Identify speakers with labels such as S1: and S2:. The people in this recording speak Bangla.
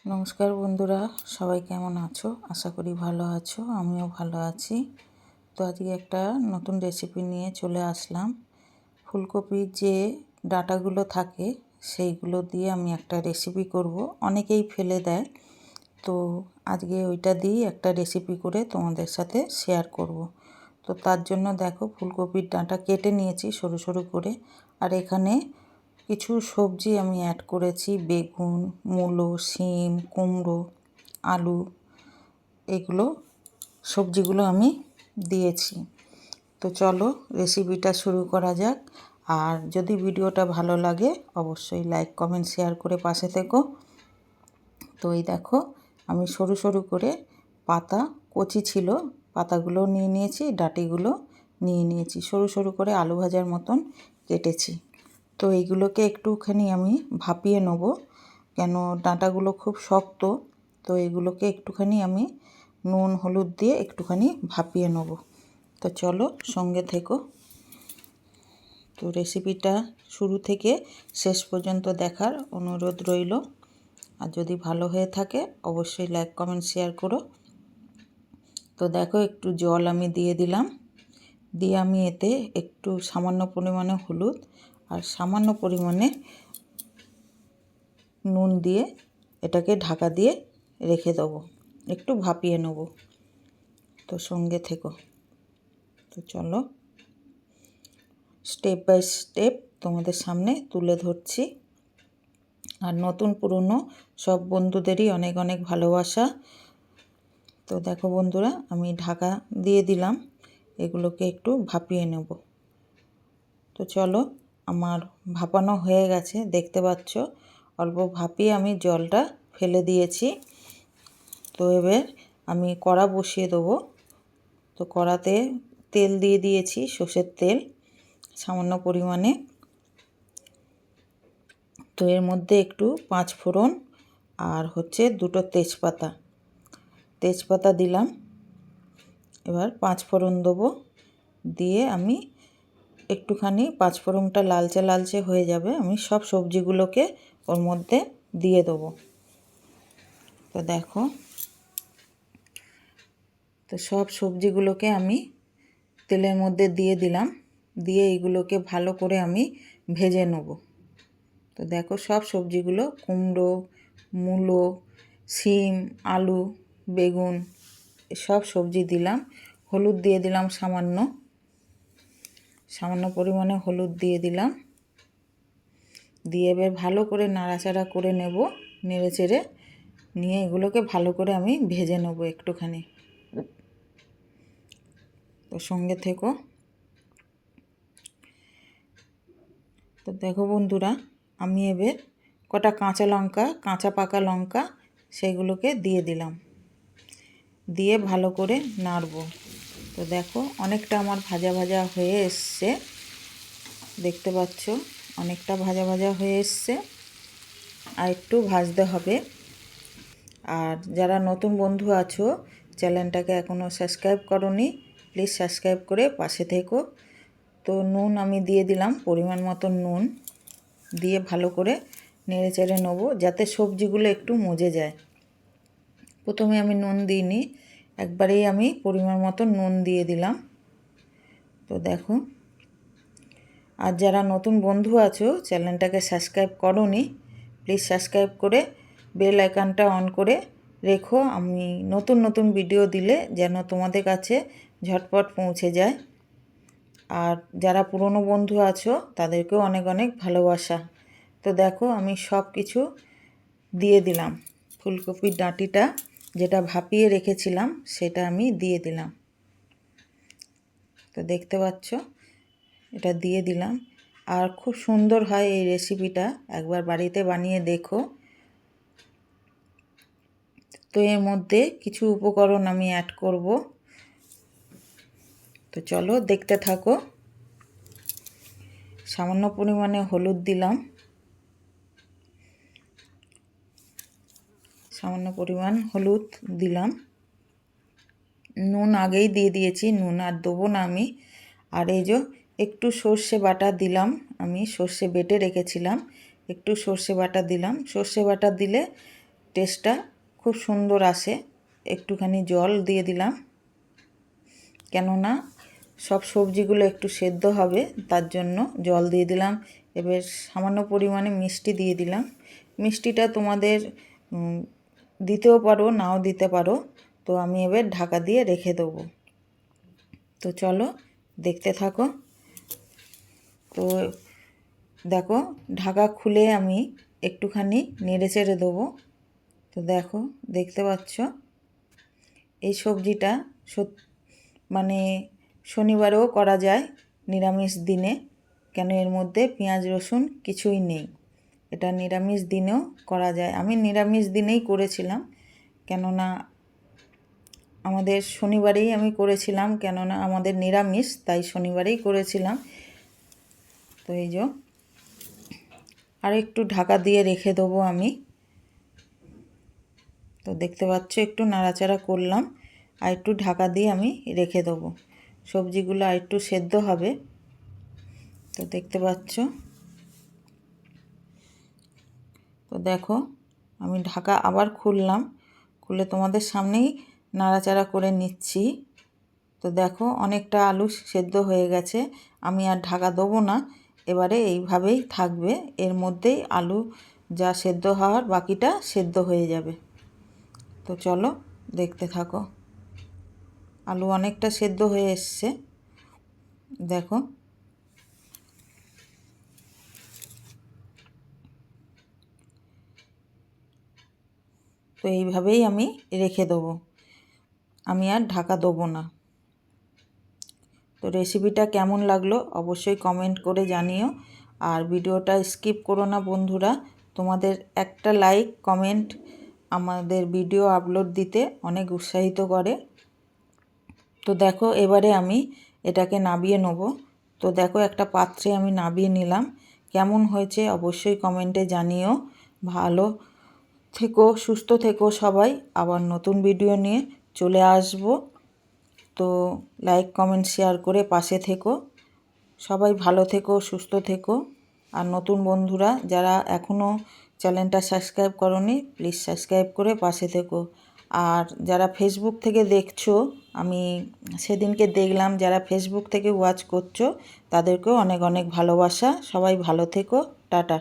S1: নমস্কার বন্ধুরা, সবাই কেমন আছো? আশা করি ভালো আছো, আমিও ভালো আছি। তো আজকে একটা নতুন রেসিপি নিয়ে চলে আসলাম। ফুলকপির যে ডাঁটাগুলো থাকে সেইগুলো দিয়ে আমি একটা রেসিপি করব। অনেকেই ফেলে দেয়, তো আজকে ওইটা দিয়ে একটা রেসিপি করে তোমাদের সাথে শেয়ার করব। তো তার জন্য দেখো, ফুলকপির ডাঁটা কেটে নিয়েছি সরু সরু করে। আর এখানে কিছু সবজি আমি অ্যাড করেছি: বেগুন, মূলো, শিম, কুমড়ো, আলু, এগুলো সবজিগুলো আমি দিয়েছি। তো চলো রেসিপিটা শুরু করা যাক। আর যদি ভিডিওটা ভালো লাগে অবশ্যই লাইক, কমেন্ট, শেয়ার করে পাশে থেকো। তো এই দেখো, আমি সরু সরু করে পাতা কচি ছিল পাতাগুলো নিয়ে নিয়েছি, ডাঁটিগুলো নিয়ে নিয়েছি, সরু সরু করে আলু ভাজার মতন কেটেছি। তো এইগুলোকে একটুখানি আমি ভাপিয়ে নেব, কেন ডাঁটাগুলো খুব শক্ত। তো এগুলোকে একটুখানি আমি নুন হলুদ দিয়ে একটুখানি ভাপিয়ে নেব। তো চলো সঙ্গে থেকো। তো রেসিপিটা শুরু থেকে শেষ পর্যন্ত দেখার অনুরোধ রইল। আর যদি ভালো হয়ে থাকে অবশ্যই লাইক, কমেন্ট, শেয়ার করো। তো দেখো, একটু জল আমি দিয়ে দিলাম, দিয়ে আমি এতে একটু সামান্য পরিমাণে হলুদ আর সামান্য পরিমাণে নুন দিয়ে এটাকে ঢাকা দিয়ে রেখে দেবো, একটু ভাপিয়ে নেব। তো সঙ্গে থেকো। তো চলো স্টেপ বাই স্টেপ তোমাদের সামনে তুলে ধরছি। আর নতুন পুরনো সব বন্ধুদেরই অনেক অনেক ভালোবাসা। তো দেখো বন্ধুরা, আমি ঢাকা দিয়ে দিলাম, এগুলোকে একটু ভাপিয়ে নেব। তো চলো, আমার ভাপানো হয়ে গেছে, দেখতে পাচ্ছ অল্প ভাপিয়ে আমি জলটা ফেলে দিয়েছি। তো এবার আমি কড়া বসিয়ে দেবো। তো কড়াতে তেল দিয়ে দিয়েছি, সর্ষের তেল সামান্য পরিমাণে। তো এর মধ্যে একটু 5 ফোড়ন আর দুটো তেজপাতা দিলাম। এবার 5 ফোড়ন দেবো, দিয়ে আমি একটুখানি 5 ফোড়নটা লালচে লালচে হয়ে যাবে, আমি সব সবজিগুলোকে ওর মধ্যে দিয়ে দেবো। তো দেখো, তো সব সবজিগুলোকে আমি তেলের মধ্যে দিয়ে দিলাম, দিয়ে এইগুলোকে ভালো করে আমি ভেজে নেব। তো দেখো, সব সবজিগুলো কুমড়ো, মূলো, শিম, আলু, বেগুন সব সবজি দিলাম। হলুদ দিয়ে দিলাম সামান্য পরিমাণে হলুদ দিয়ে দিলাম, দিয়ে এবার ভালো করে নাড়াচাড়া করে নেব। নেড়ে চেড়ে নিয়ে এগুলোকে ভালো করে আমি ভেজে নেব একটুখানি। তো সঙ্গে থেকো। তো দেখো বন্ধুরা, আমি এবার কটা কাঁচা পাকা লঙ্কা সেগুলোকে দিয়ে দিলাম, দিয়ে ভালো করে নাড়ব। তো দেখো, অনেকটা আমার ভাজা ভাজা হয়ে এসছে, দেখতে পাচ্ছ অনেকটা ভাজা ভাজা হয়ে এসছে, আর একটু ভাজতে হবে। আর যারা নতুন বন্ধু আছো, চ্যানেলটাকে এখনও সাবস্ক্রাইব করোনি, প্লিজ সাবস্ক্রাইব করে পাশে থেকো। তো নুন আমি দিয়ে দিলাম, পরিমাণ মতো নুন দিয়ে ভালো করে নেড়ে চেড়ে নেবো, যাতে সবজিগুলো একটু মজে যায়। প্রথমে আমি নুন দিইনি, একবারেই আমি পরিমাণ মতো নুন দিয়ে দিলাম। তো দেখো, আর যারা নতুন বন্ধু আছো, চ্যানেলটাকে সাবস্ক্রাইব করোনি, প্লিজ সাবস্ক্রাইব করে বেল আইকনটা অন করে রেখো। আমি নতুন নতুন ভিডিও দিলে যেন তোমাদের কাছে ঝটপট পৌঁছে যায়। আর যারা পুরনো বন্ধু আছো তাদেরকেও অনেক অনেক ভালোবাসা। তো দেখো, আমি সব কিছু দিয়ে দিলাম। ফুলকপির ডাঁটিটা যেটা ভাপিয়ে রেখেছিলাম সেটা আমি দিয়ে দিলাম। তো দেখতে পাচ্ছ, এটা দিয়ে দিলাম। আর খুব সুন্দর হয় এই রেসিপিটা, একবার বাড়িতে বানিয়ে দেখো। তো এর মধ্যে কিছু উপকরণ আমি অ্যাড করব। তো চলো দেখতে থাকো। সামান্য পরিমাণে হলুদ দিলাম, সামান্য পরিমাণ হলুদ দিলাম। নুন আগেই দিয়ে দিয়েছি, নুন আর দেবো না আমি। আর এই যে একটু সর্ষে বাটা দিলাম, আমি সর্ষে বেটে রেখেছিলাম, একটু সর্ষে বাটা দিলাম। সর্ষে বাটা দিলে টেস্টটা খুব সুন্দর আসে। একটুখানি জল দিয়ে দিলাম, কেননা সব সবজিগুলো একটু সেদ্ধ হবে, তার জন্য জল দিয়ে দিলাম। এবার সামান্য পরিমাণে মিষ্টি দিয়ে দিলাম। মিষ্টিটা তোমাদের দিতেও পারো, নাও দিতে পারো। তো আমি এবার ঢাকা দিয়ে রেখে দেবো। তো চলো দেখতে থাকো। তো দেখো, ঢাকা খুলে আমি একটুখানি নেড়ে চেড়ে দেবো। তো দেখো, দেখতে পাচ্ছ এই সবজিটা মানে শনিবারেও করা যায়, নিরামিষ দিনে, কেন এর মধ্যে পেঁয়াজ রসুন কিছুই নেই। এটা নিরামিষ দিনেও করা যায়। আমি নিরামিষ দিনেই করেছিলাম, কেননা আমাদের শনিবারেই আমি করেছিলাম, কেননা আমাদের নিরামিষ, তাই শনিবারেই করেছিলাম। তো এই যে আর একটু ঢাকা দিয়ে রেখে দেবো আমি। তো দেখতে পাচ্ছ একটু নাড়াচাড়া করলাম, আর একটু ঢাকা দিয়ে আমি রেখে দেবো। সবজিগুলো আর একটু সেদ্ধ হবে। তো দেখতে পাচ্ছ। তো দেখো, আমি ঢাকা আবার খুললাম, খুলে তোমাদের সামনেই নাড়াচাড়া করে নিচ্ছি। তো দেখো, অনেকটা আলু সেদ্ধ হয়ে গেছে। আমি আর ঢাকা দেবো না, এবারে এইভাবেই থাকবে। এর মধ্যেই আলু যা সেদ্ধ হওয়ার বাকিটা সেদ্ধ হয়ে যাবে। তো চলো দেখতে থাকো। আলু অনেকটা সেদ্ধ হয়ে এসছে, দেখো। তো এইভাবেই আমি রেখে দেবো, আমি আর ঢাকা দেবো না। তো রেসিপিটা কেমন লাগলো অবশ্যই কমেন্ট করে জানিও। আর ভিডিওটা স্কিপ করো না বন্ধুরা। তোমাদের একটা লাইক কমেন্ট আমাদের ভিডিও আপলোড দিতে অনেক উৎসাহিত করে। তো দেখো, এবারে আমি এটাকে নাবিয়ে নেব। তো দেখো, একটা পাত্রে আমি নাবিয়ে নিলাম। কেমন হয়েছে অবশ্যই কমেন্টে জানিও। ভালো থেকো, সুস্থ থেকো সবাই। আবার নতুন ভিডিও নিয়ে চলে আসবো। তো লাইক কমেন্ট শেয়ার করে পাশে থেকো। সবাই ভালো থেকো, সুস্থ থেকো। আর নতুন বন্ধুরা যারা এখনও চ্যানেলটা সাবস্ক্রাইব করোনি, প্লিজ সাবস্ক্রাইব করে পাশে থেকো। আর যারা ফেসবুক থেকে দেখছো, আমি সেদিনকে দেখলাম যারা ফেসবুক থেকে ওয়াচ করছো, তাদেরকেও অনেক অনেক ভালোবাসা। সবাই ভালো থেকো, টাটা।